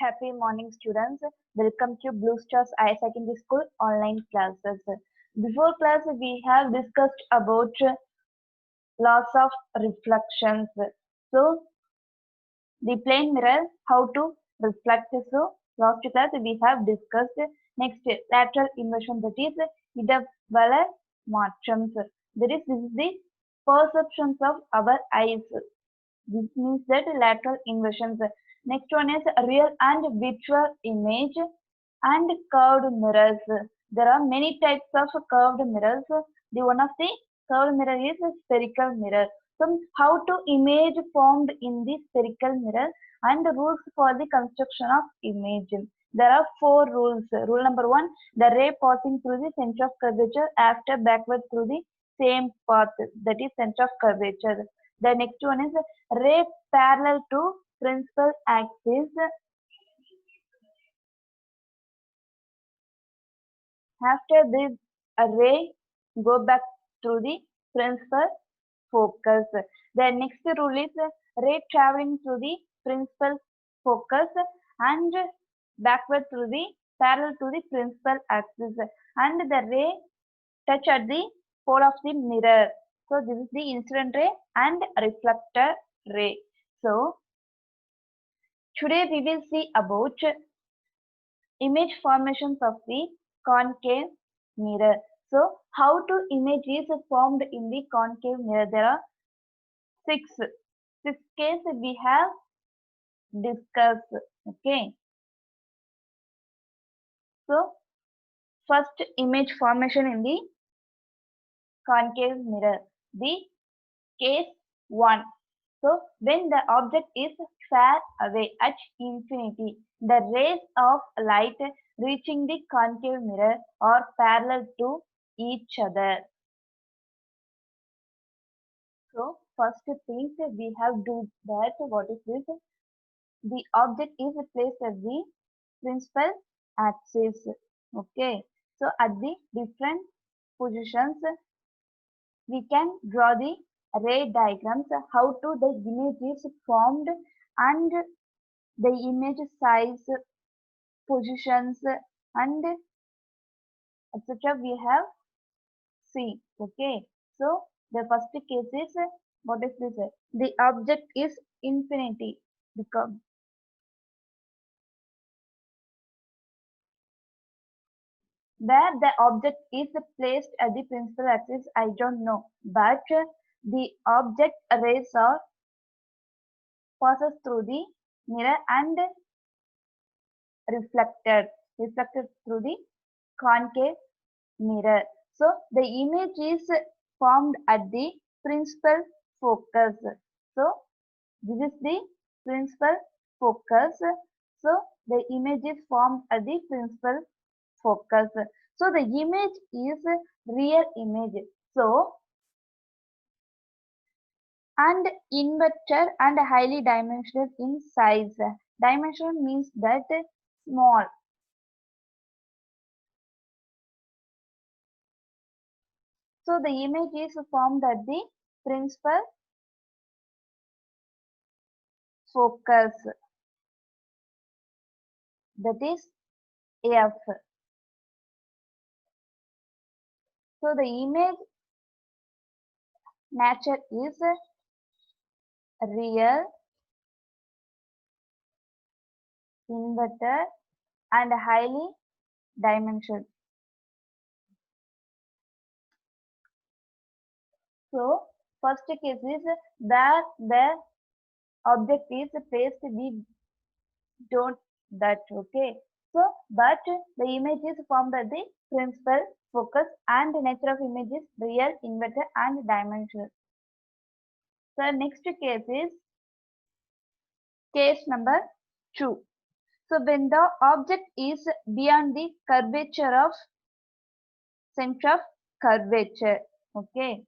Happy morning, students. Welcome to Blue Stars Higher Secondary School online classes. Before class, we have discussed about laws of reflections. So, the plane mirror, how to reflect. So, last class we have discussed next lateral inversion, that is idavvala marchams. This is the perceptions of our eyes. This means that lateral inversions. Next one is real and virtual image and curved mirrors. There are many types of curved mirrors. The one of the curved mirror is a spherical mirror. So how to image formed in the spherical mirror and the rules for the construction of image. There are four rules. Rule number one, the ray passing through the center of curvature after backward through the same path, that is center of curvature. The next one is ray parallel to principal axis. After this, a ray go back to the principal focus. The next rule is ray traveling through the principal focus and backward through the parallel to the principal axis, and the ray touch at the pole of the mirror. So this is the incident ray and reflector ray. So today we will see about image formations of the concave mirror. So how to image is formed in the concave mirror? There are six cases we have discussed. Okay. So first image formation in the concave mirror. The case 1. So when the object is far away at infinity, the rays of light reaching the concave mirror are parallel to each other. So first thing we have do that, what is this? The object is placed at the principal axis. Okay. So at the different positions we can draw the ray diagrams, how to the image is formed and the image size, positions and etc. we have seen. Okay. So the first case is what is this? The object is infinity because where the object is placed at the principal axis, I don't know, but the object rays are passes through the mirror and reflected through the concave mirror. So the image is formed at the principal focus. So this is the principal focus. So the image is formed at the principal focus. So the image is real image. So and inverted and highly dimensional in size. Dimension means that small. So the image is formed at the principal focus, that is F. So the image nature is real, inverted and highly dimensional. So first case is where the object is placed, we don't that. Okay. So but the image is formed at the principal focus and the nature of image is real, inverted and dimensional. So next case is case number 2. So when the object is beyond the curvature of center of curvature. Okay.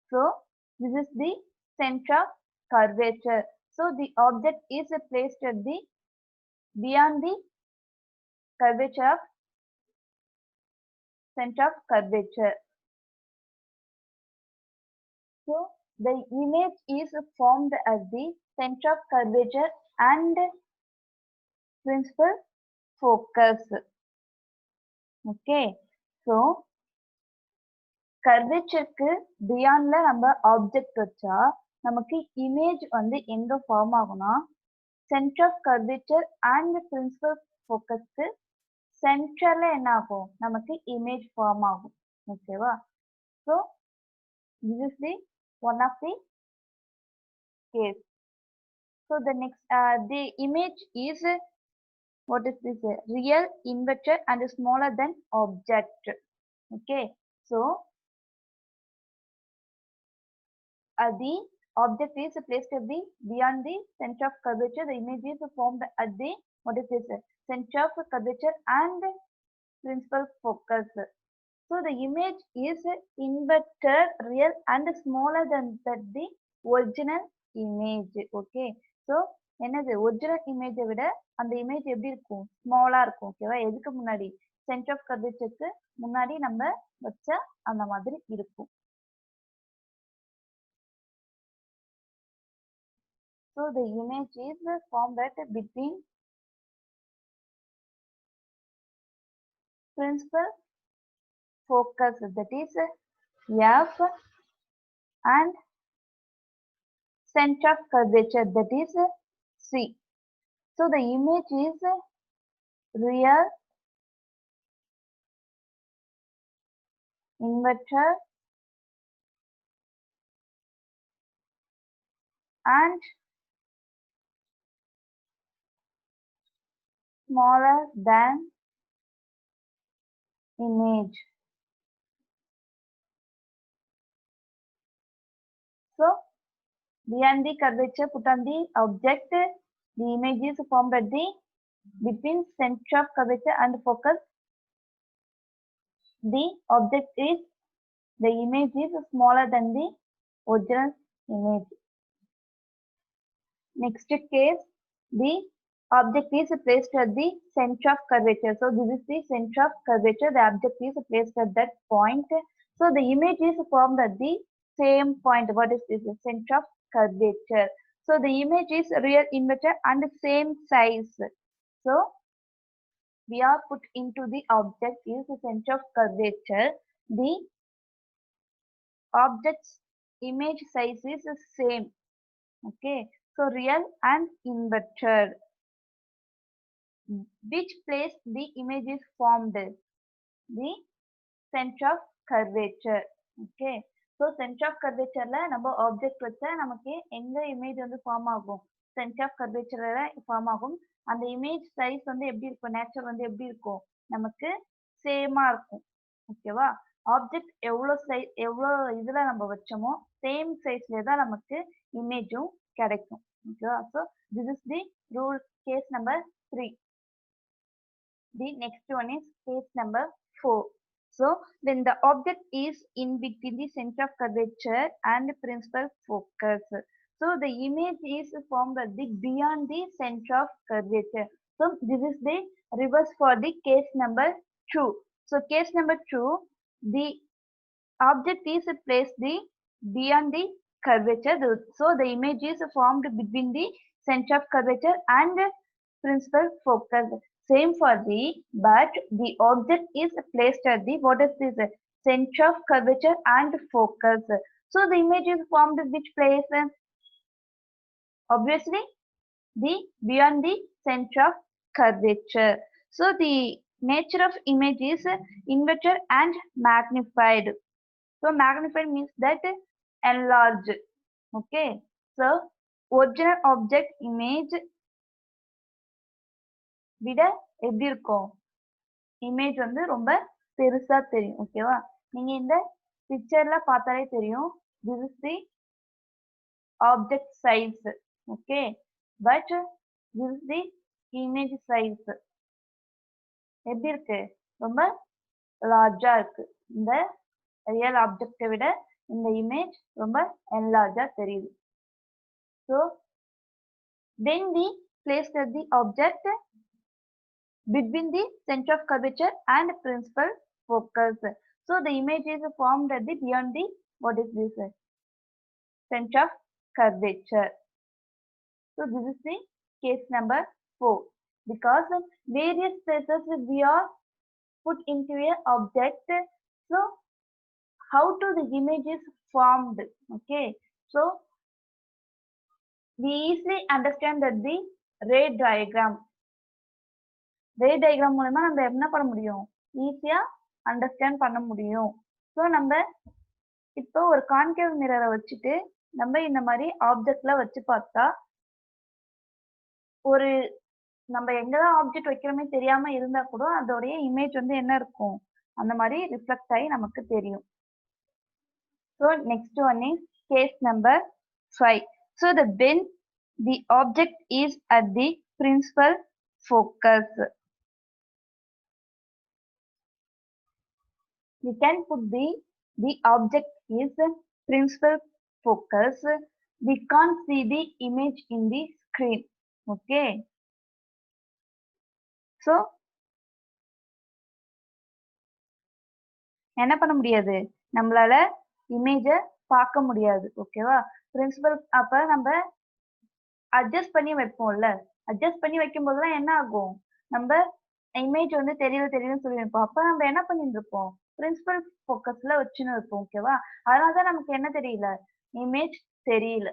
So this is the center of curvature. So the object is placed at the beyond the curvature of center of curvature. So the image is formed at the center of curvature and principal focus. Okay, so கர்வேச்சருக்கு பியாண்ட்ல நம்ம object வச்சா நமக்கு image வந்து எங்க form ஆகும்னா centre of curvature and principal ஃபோக்கஸ்க்கு சென்டர்ல என்ன ஆகும் நமக்கு இமேஜ் ஃபார்ம் ஆகும். ஓகேவா? So this is the one of the case. So the next the image is what is this real, inverted and smaller than object. Okay, so the object is placed at the beyond the center of curvature. The image is formed at the what is this center of curvature and principal focus. So the image is inverted, real and smaller than that the original image. Okay, so என்னது original இமேஜை விட அந்த image எப்படி இருக்கும் ஸ்மாலா இருக்கும். ஓகேவா? எதுக்கு முன்னாடி சென்டர் ஆஃப் கர்வேச்சருக்கு முன்னாடி நம்ம வச்ச அந்த மாதிரி இருக்கும். So the image is formed at between principal focus, that is F, and center of curvature, that is C. So the image is real, inverted and smaller than image. So beyond the curvature put on the object, the image is formed at the between center of curvature and focus. The object is the image is smaller than the original image. Next case, the object is placed at the center of curvature. So this is the center of curvature. The object is placed at that point. So the image is formed at the same point. What is this? The center of curvature. So the image is real, inverted and same size. So we are put into the object is the center of curvature. The object's image size is the same. Okay, so real and inverted. Which place the image is formed? The center of curvature. Okay, so center of curvature la நம்ம object வச்சா நமக்கு எங்க image வந்து form ஆகும் center of curvature ல form ஆகும். அந்த image size வந்து எப்படி இருக்கும் நேச்சர் வந்து எப்படி இருக்கும் நமக்கு சேமா இருக்கும். ஓகேவா? ஆப்ஜெக்ட் எவ்வளோ இதுல நம்ம வச்சோமோ சேம் சைஸ்ல தான் நமக்கு இமேஜும் கிடைக்கும். ஓகேவா? So this is the rule case number 3. The next one is case number 4. So when the object is in between the center of curvature and principal focus, so the image is formed at the beyond the center of curvature. So this is the reverse for the case number 2. So case number 2, the object is placed the beyond the curvature. So the image is formed between the center of curvature and principal focus. Same for the, but the object is placed at the what is this center of curvature and focus. So the image is formed at which place? Obviously the beyond the center of curvature. So the nature of image is inverted and magnified. So magnified means that enlarged. Okay, so original object image விட எப்படி இருக்கும் image வந்து ரொம்ப பெருசா தெரியும். ஓகேவா? நீங்க இந்த பிக்சர்ல பார்த்தாலே தெரியும் this is the object size. Okay, but this is the image size. எப்படி இருக்கு ரொம்ப லார்ஜா இருக்கு. இந்த ரியல் ஆப்ஜெக்டை விட இந்த இமேஜ் ரொம்ப என்லார்ஜா தெரியுது. So when we place the object between the center of curvature and principal focus, so the image is formed at the beyond the what is this center of curvature. So this is the case number 4. because various places we are put into a object. So how to the image is formed? Okay, so we easily understand that the ray diagram மூலமா நம்ம என்ன பண்ண முடியும், ஈஸியா understand பண்ண முடியும். So நம்ம இப்போ ஒரு கான்கேவ் மிரரை வச்சுட்டு நம்ம இந்த மாதிரி ஆப்ஜெக்ட்ல வச்சு பார்த்தா ஒரு நம்ம எங்கதான் ஆப்ஜெக்ட் வைக்கிறோமே தெரியாம இருந்தா கூட அதோடைய இமேஜ் வந்து என்ன இருக்கும், அந்த மாதிரி ரிஃப்ளெக்ட் ஆகி நமக்கு தெரியும். So next one is case number 5. So when the object is at the principal focus, we can put the object is principal focus. We can't see the image in the screen. Okay, so என்ன பண்ண முடியாது, நம்மளால இமேஜ பார்க்க முடியாது. ஓகேவா, principal அப்ப நம்ம adjust பண்ணி வைப்போம்ல, அட்ஜஸ்ட் பண்ணி வைக்கும் போதுதான் என்ன ஆகும், நம்ம இமேஜ் வந்து தெரியுதுன்னு சொல்லி வைப்போம். அப்ப நம்ம என்ன பண்ணிட்டு இருப்போம், பிரின்சிபல் ஃபோக்கஸ்ல வச்சுன்னு இருப்போம். ஓகேவா, அதனாலதான் நமக்கு என்ன தெரியல, இமேஜ் தெரியல.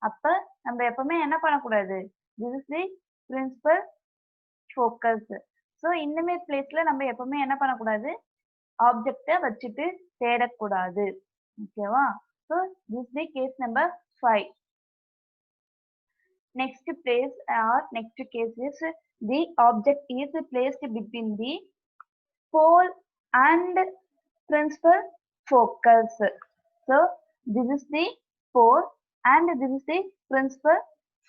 அப்ப நம்ம எப்பவுமே என்ன பண்ணக்கூடாது, this is the principal focus. So இந்த மாதிரி பிளேஸ்ல நம்ம எப்பவுமே என்ன பண்ணக்கூடாது, ஆப்ஜெக்ட வச்சுட்டு தேடக்கூடாது. ஓகேவா, so this the case number 5. Next place or next case is the object is placed between the pole and principal focus. So this is the pole and this is the principal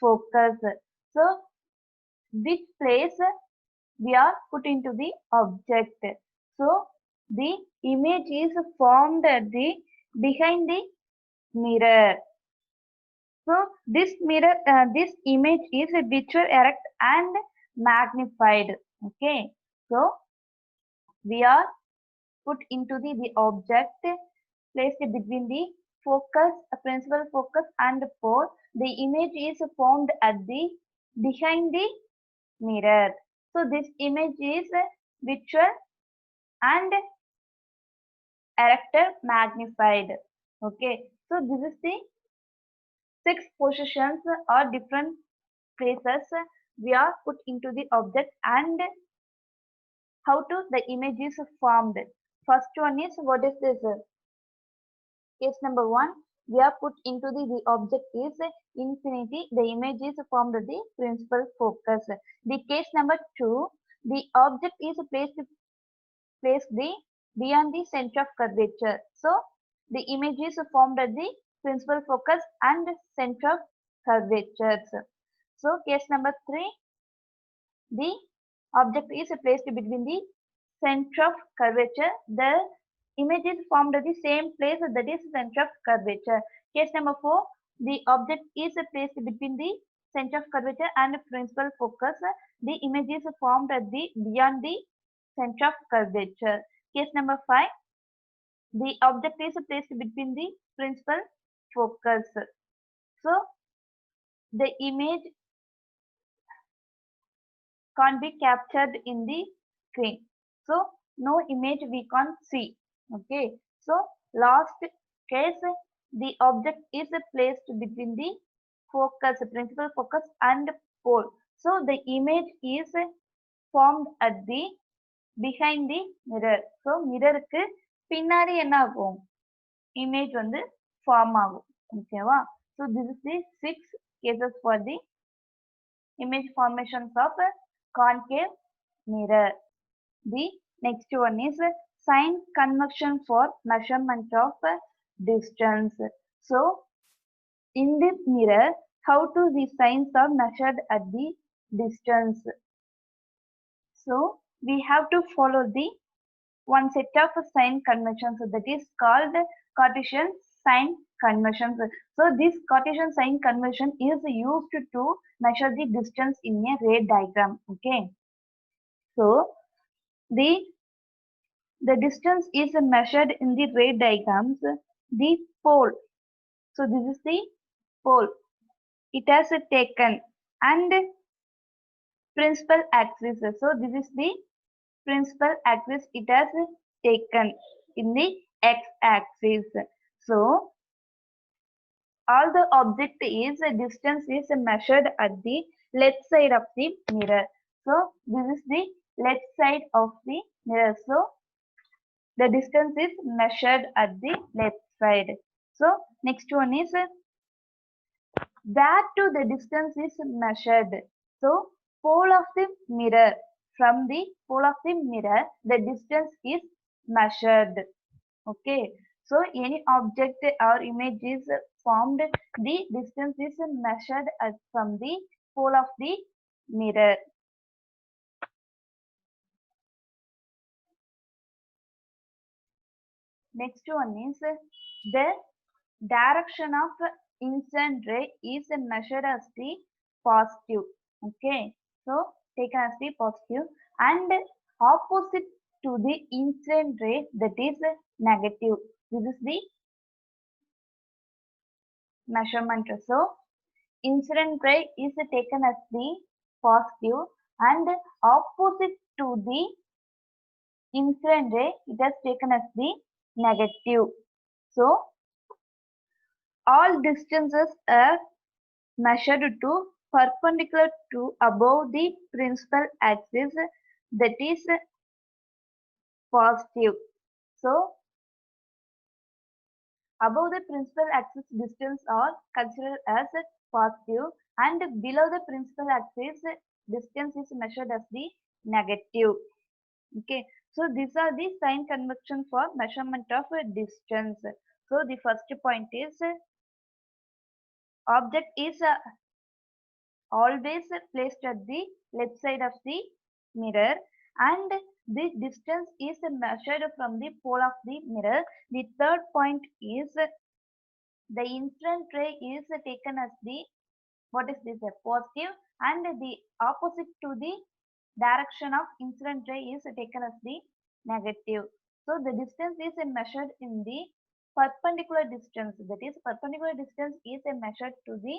focus. So which place we are put into the object. So the image is formed at the behind the mirror. So this mirror, this image is visual erect and magnified. Okay, so we are put into the object placed between the focus, principal focus and pole. The image is formed at the behind the mirror. So this image is visual and erected, magnified. Okay, so this is the 6 positions or different places we are put into the object and how to the image is formed. First one is, what is this? Case number 1, we are put into the object is infinity. The image is formed at the principal focus. The case number 2, the object is placed the beyond the center of curvature. So the image is formed at the principal focus and center of curvatures. So case number 3, the object is placed between the center of curvature. The image is formed at the same place, that is center of curvature. Case number 4, the object is placed between the center of curvature and principal focus. The image is formed at the beyond the center of curvature. Case number 5, the object is placed between the principal focus. So the image can't be captured in the screen. So no image we can't see. Okay, so last case, the object is placed between the focus, principal focus and pole. So the image is formed at the behind the mirror. So mirror க்கு பின்னாடி என்ன ஆகும், image வந்து form ஆகும். ஓகேவா, so this is the 6 cases for the image formations of concave mirror. The next one is sign convention for measurement of distance. So in this mirror, how to the signs are measured at the distance. So we have to follow the one set of sign conventions, that is called Cartesian sign conventions. So this Cartesian sign convention is used to measure the distance in a ray diagram. Okay, so the distance is measured in the ray diagrams. The pole, so this is the pole, it has taken and principal axis. So this is the principal axis. It has taken in the x-axis. So all the object is distance is measured at the left side of the mirror. So this is the left side of the mirror. So the distance is measured at the left side. So next one is where to the distance is measured. So pole of the mirror, from the pole of the mirror the distance is measured. Okay, so any object or image is formed, the distance is measured from the pole of the mirror. Next one is the direction of incident ray is measured as the positive. Okay, so taken as the positive, and opposite to the incident ray, that is negative. This is the measurement. So incident ray is taken as the positive, and opposite to the incident ray it is taken as the negative. So all distances are measured to perpendicular to above the principal axis, that is positive. So above the principal axis distance are considered as positive, and below the principal axis distance is measured as the negative. Okay, so these are the sign convention for measurement of distance. So the first point is object is always placed at the left side of the mirror, and the distance is measured from the pole of the mirror. The third point is the incident ray is taken as the, what is this, a positive, and the opposite to the direction of incident ray is taken as the negative. So the distance is measured in the perpendicular distance, that is perpendicular distance is measured to the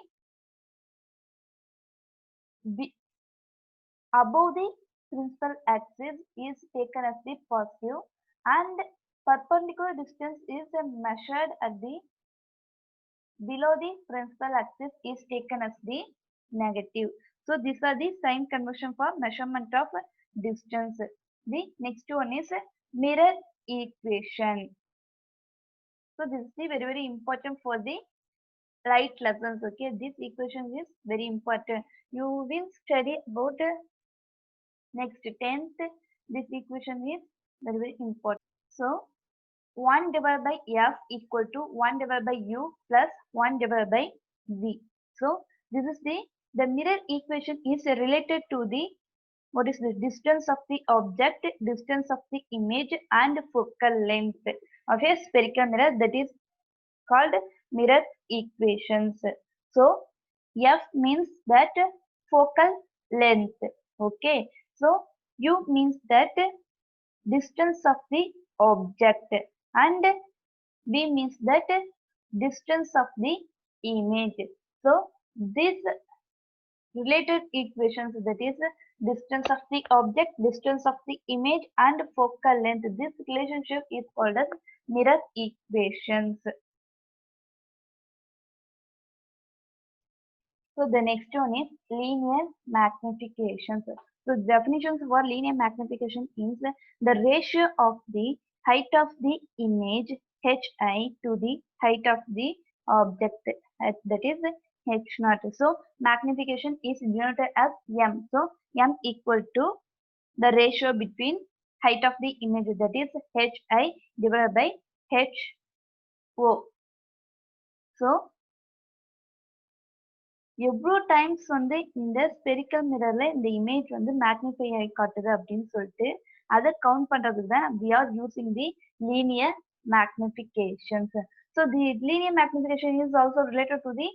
above the principal axis is taken as the positive, and perpendicular distance is measured at the below the principal axis is taken as the negative. So these are the sign convention for measurement of distance. The next one is mirror equation. So this is the very important for the light lessons. Okay, this equation is very important. You will study about next 10th. This equation is very important. So 1 divided by f equal to 1 divided by u plus 1 divided by v. So this is the mirror equation is related to the, what is the distance of the object, distance of the image, and focal length of a spherical mirror, that is called mirror equations. So f means that focal length. Okay, so u means that distance of the object, and v means that distance of the image. So these related equations, that is distance of the object, distance of the image, and focal length, this relationship is called as mirror equations. So the next one is linear magnification. So definitions for linear magnification is the ratio of the height of the image hi to the height of the object, that is h naught. So magnification is denoted as m. So m equal to the ratio between height of the image, that is hi divided by ho. So எவ்வளோ times வந்து இந்த spherical மிரர்ல இந்த image வந்து magnify ஆகி காட்டுது அப்படின்னு சொல்லிட்டு அதை கவுண்ட் பண்றதுக்கு தான் we are using the linear magnifications. So the linear magnification is also related to the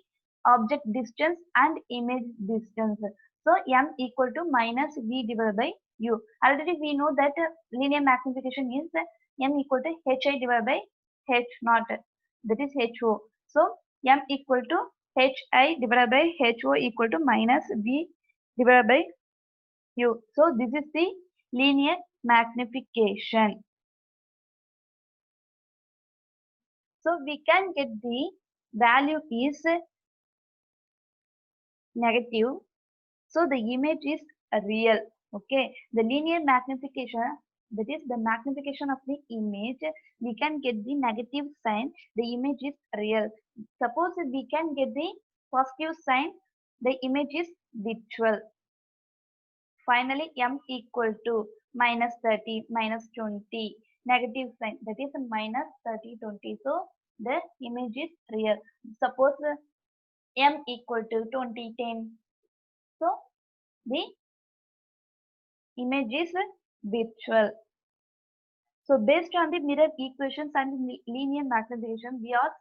object distance and image distance. So m equal to minus v divided by u. Already we know that linear magnification is m equal to hi divided by h naught, that is ho. So m equal to hi divided by ho equal to minus v divided by u. So this is the linear magnification. So we can get the value is negative. So the image is real. Okay. The linear magnification, that is the magnification of the image, we can get the negative sign. The image is real. Suppose we can get the positive sign, the image is virtual. Finally, m equal to minus 30, minus 20, negative sign, that is minus 30, 20. So the image is real. Suppose m equal to 20, 10. So the image is virtual. So based on the mirror equations and linear magnification, we are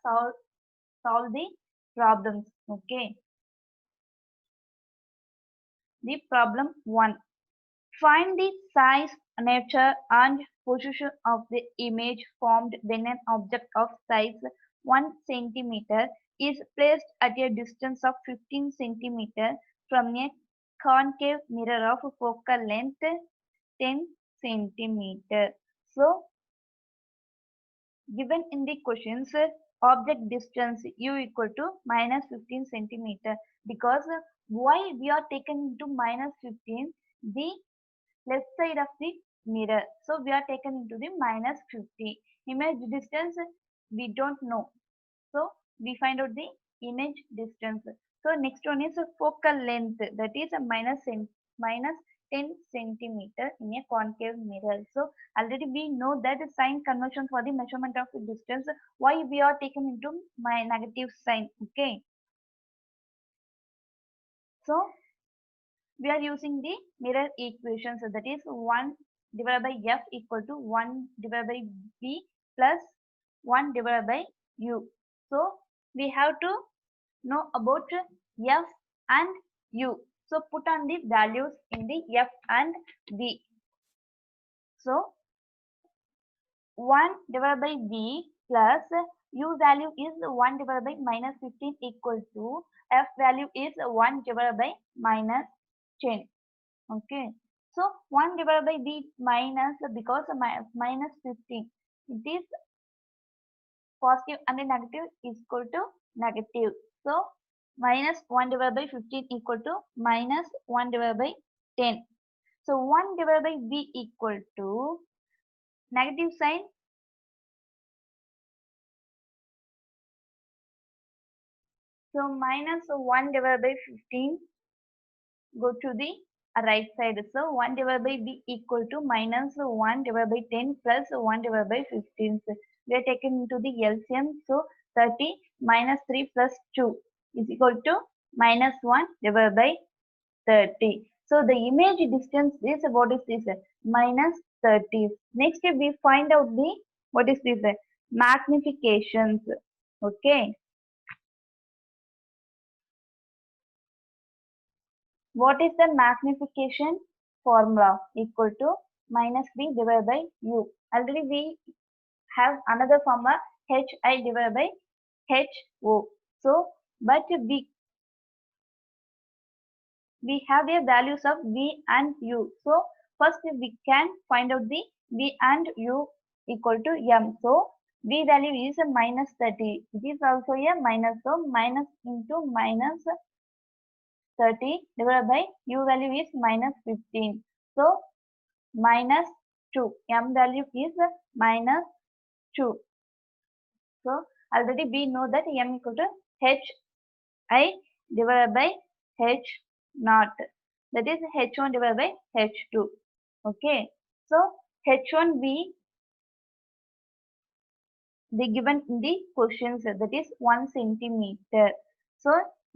solve the problems. Okay. The problem 1. Find the size, nature and position of the image formed when an object of size 1 centimeter is placed at a distance of 15 centimeter from a concave mirror of focal length 10 centimeter. So given in the questions, object distance u equal to minus 15 centimeter, because why we are taken into minus 15, the left side of the mirror. So we are taken into the minus 50. Image distance we don't know. So we find out the image distance. So next one is a focal length, that is a minus 10 centimeter in a concave mirror. So already we know that the sign convention for the measurement of the distance. Why we are taken into my negative sign? Okay. So we are using the mirror equation. So that is 1 divided by f equal to 1 divided by v plus 1 divided by u. So we have to know about f and u. So put on the values in the f and v. So 1 divided by v plus u value is 1 divided by minus 15 equal to f value is 1 divided by minus 10. Okay. So 1 divided by v minus, because minus 15, it is positive and the negative is equal to negative. So minus 1 divided by 15 equal to minus 1 divided by 10. So 1 divided by v equal to negative sign. So minus 1 divided by 15 go to the right side. So 1 divided by v equal to minus 1 divided by 10 plus 1 divided by 15. So we are taken into the LCM. So 30 minus 3 plus 2 is equal to minus 1 divided by 30. So the image distance is, what is this? Minus 30. Next we find out the, what is this? Magnifications. Okay. What is the magnification formula? Equal to minus b divided by u. Already we have another formula, hi divided by ho. So, but we have the values of v and u. So, first we can find out the v and u equal to m. So, v value is a minus 30. It is also a minus. So, minus into minus 30 divided by u value is minus 15. So, minus 2. M value is minus 2. So, already we know that m equal to hi divided by h naught. That is h1 divided by h2. Okay. So, h1 they given in the questions, that is 1 centimeter. So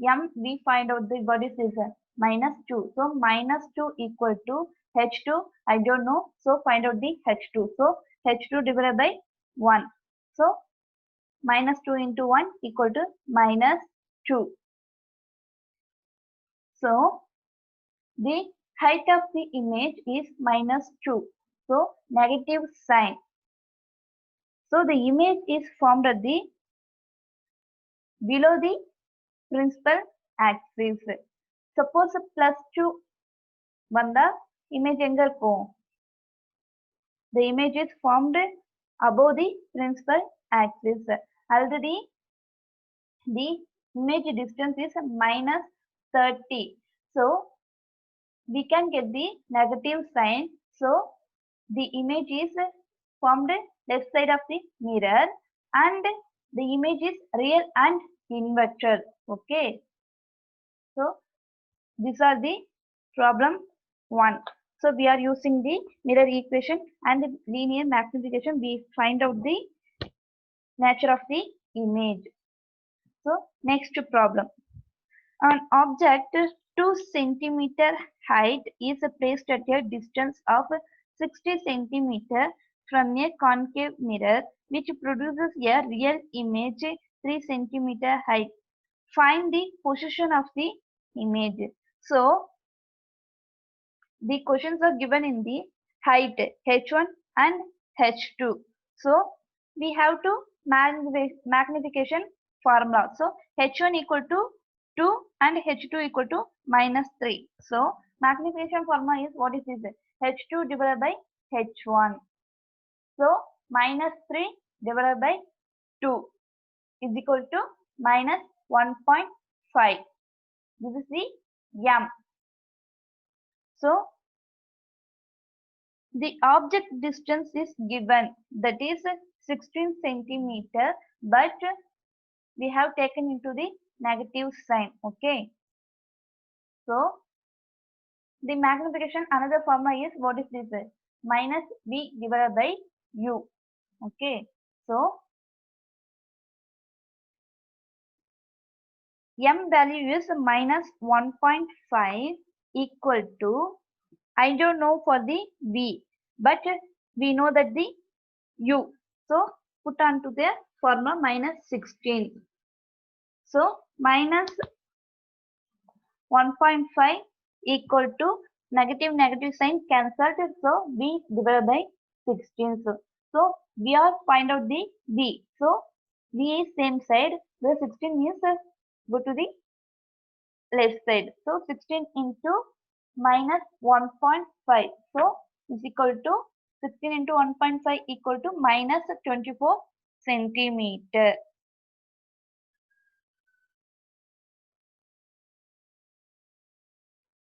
m we find out the, what is this, minus 2. So minus 2 equal to h2, I don't know. So find out the h2. So h2 divided by 1. So minus 2 into 1 equal to minus 2. So the height of the image is minus 2. So negative sign. So the image is formed at the below the principal axis. Suppose a plus 2 வந்தா image எங்க இருக்கும்? The image is formed above the principal axis. Already the image distance is minus 30. So we can get the negative sign. So the image is formed left side of the mirror and the image is real and inverted. Okay. So these are the problem 1. So we are using the mirror equation and the linear magnification. We find out the nature of the image. So next problem. An object 2 centimeter height is placed at a distance of 60 centimeter from a concave mirror which produces a real image 3 centimeter height. Find the position of the image. So the questions are given in the height h1 and h2. So we have to magnification formula. So h1 equal to 2 and h2 equal to minus 3. So magnification formula is what is this? h2 divided by h1. So minus 3 divided by 2 is equal to minus 1.5. This is the m. So the object distance is given, that is 16 centimeter, but we have taken into the negative sign. Okay. So the magnification another formula is what is this? Minus v divided by u. Okay. So m value is minus 1.5 equal to, I don't know for the v, but we know that the u. So put on to the formula minus 16. So minus 1.5 equal to negative sign cancelled. So v divided by 16. So we are find out the v. So v is same side. The 16 is go to the left side. So 16 into minus 1.5. So is equal to 16 into 1.5 equal to minus 24 centimeter.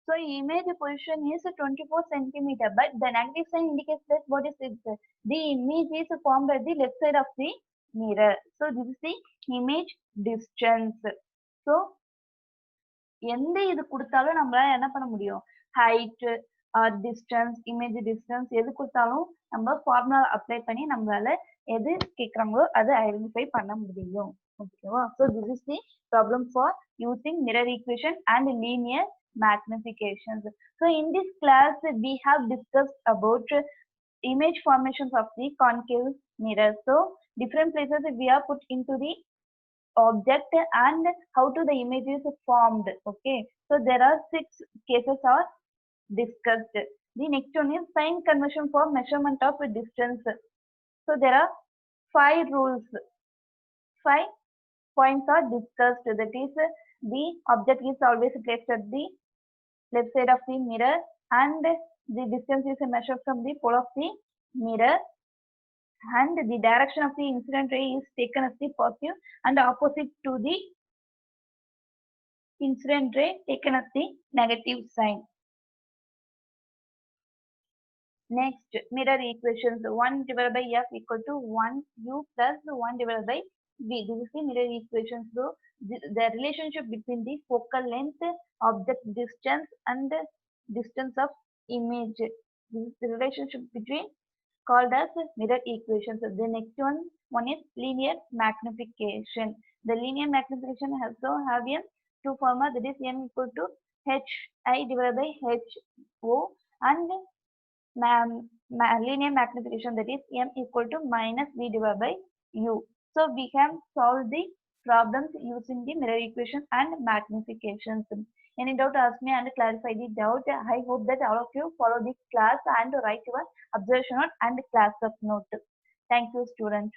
So image position is 24 centimeter, but the negative sign indicates that what is it? The image is formed at the left side of the mirror. So this is the image distance. So எந்த இது கொடுத்தாலும் நம்மளால என்ன பண்ண முடியும்? Height or distance, image distance எது கொடுத்தாலும் நம்ம ஃபார்முலா அப்ளை பண்ணி நம்மளால எது கேக்குறாங்களோ அதை ஐடென்டிஃபை பண்ண முடியும். ஓகேவா? So this is the problem for using mirror equation and linear magnifications. So in this class we have discussed about image formations of the concave mirror. So different places we are put into the object and how to the image is formed. Okay, so there are 6 cases are discussed. The next one is sign convention for measurement of distance. So there are 5 rules, 5 points are discussed. That is, the object is always placed at the left side of the mirror and the distance is measured from the pole of the mirror, and the direction of the incident ray is taken as the positive and opposite to the incident ray taken as the negative sign. Next, mirror equations. 1 divided by f equal to 1 u plus 1 divided by v. This is the mirror equation. So the relationship between the focal length, object distance and distance of image. This is the relationship between called as mirror equations. The next one is linear magnification. The linear magnification also have a 2 formula, that is m equal to hi divided by ho, and linear magnification, that is m equal to minus v divided by u. So we can solve the problems using the mirror equation and magnifications. Any doubt, ask me and clarify the doubt. I hope that all of you follow this class and write your observation note and class of note. Thank you, student.